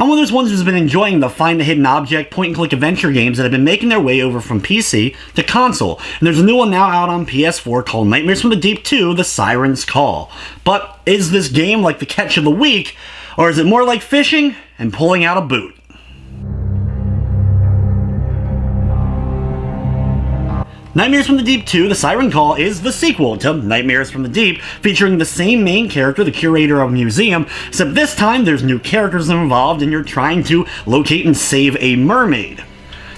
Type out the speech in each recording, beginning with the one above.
I'm one of those ones who's been enjoying the find the hidden object point-and-click adventure games that have been making their way over from PC to console, and there's a new one now out on PS4 called Nightmares from the Deep 2, The Sirens Call. But is this game like the catch of the week, or is it more like fishing and pulling out a boot? Nightmares from the Deep 2, The Siren Call is the sequel to Nightmares from the Deep, featuring the same main character, the curator of a museum, except this time there's new characters involved and you're trying to locate and save a mermaid.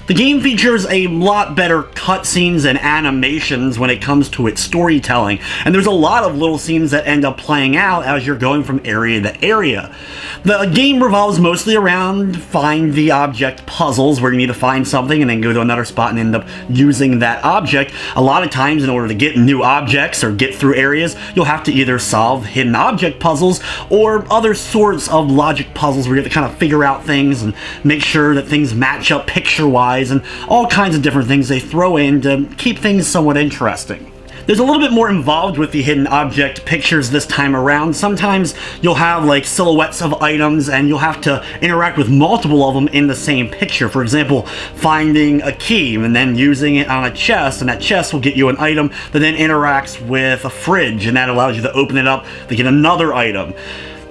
The game features a lot better cutscenes and animations when it comes to its storytelling, and there's a lot of little scenes that end up playing out as you're going from area to area. The game revolves mostly around find the object puzzles, where you need to find something and then go to another spot and end up using that object. A lot of times, in order to get new objects or get through areas, you'll have to either solve hidden object puzzles or other sorts of logic puzzles where you have to kind of figure out things and make sure that things match up picture-wise, and all kinds of different things they throw in to keep things somewhat interesting. There's a little bit more involved with the hidden object pictures this time around. Sometimes you'll have like silhouettes of items and you'll have to interact with multiple of them in the same picture. For example, finding a key and then using it on a chest, and that chest will get you an item that then interacts with a fridge, and that allows you to open it up to get another item.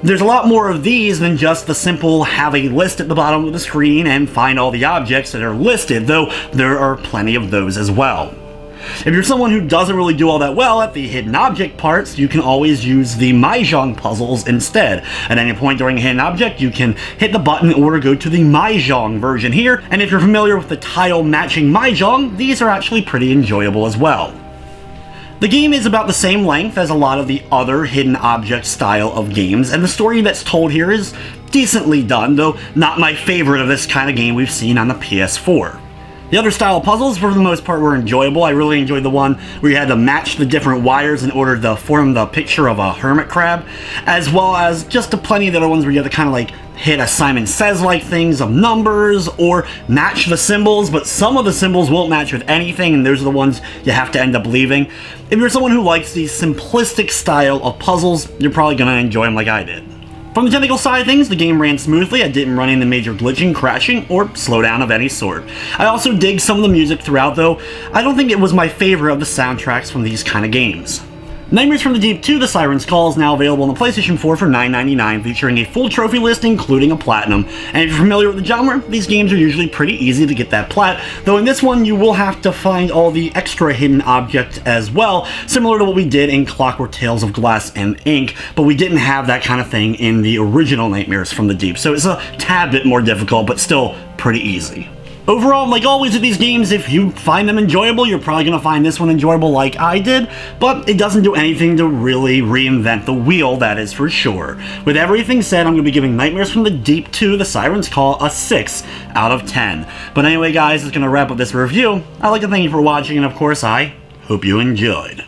There's a lot more of these than just the simple have a list at the bottom of the screen and find all the objects that are listed, though there are plenty of those as well. If you're someone who doesn't really do all that well at the hidden object parts, you can always use the Mahjong puzzles instead. At any point during a hidden object, you can hit the button in order to go to the Mahjong version here, and if you're familiar with the tile matching Mahjong, these are actually pretty enjoyable as well. The game is about the same length as a lot of the other hidden object style of games, and the story that's told here is decently done, though not my favorite of this kind of game we've seen on the PS4. The other style of puzzles, for the most part, were enjoyable. I really enjoyed the one where you had to match the different wires in order to form the picture of a hermit crab, as well as just plenty of the other ones where you have to kind of like hit a Simon Says-like things of numbers or match the symbols, but some of the symbols won't match with anything, and those are the ones you have to end up leaving. If you're someone who likes the simplistic style of puzzles, you're probably going to enjoy them like I did. From the technical side of things, the game ran smoothly. I didn't run into major glitching, crashing, or slowdown of any sort. I also dig some of the music throughout, though I don't think it was my favorite of the soundtracks from these kind of games. Nightmares from the Deep 2, The Sirens Call is now available on the PlayStation 4 for $9.99, featuring a full trophy list including a platinum. And if you're familiar with the genre, these games are usually pretty easy to get that plat, though in this one you will have to find all the extra hidden objects as well, similar to what we did in Clockwork Tales of Glass and Ink, but we didn't have that kind of thing in the original Nightmares from the Deep, so it's a tad bit more difficult, but still pretty easy. Overall, like always with these games, if you find them enjoyable, you're probably going to find this one enjoyable like I did, but it doesn't do anything to really reinvent the wheel, that is for sure. With everything said, I'm going to be giving Nightmares from the Deep 2, The Sirens Call, a 6 out of 10. But anyway guys, that's going to wrap up this review. I'd like to thank you for watching, and of course I hope you enjoyed.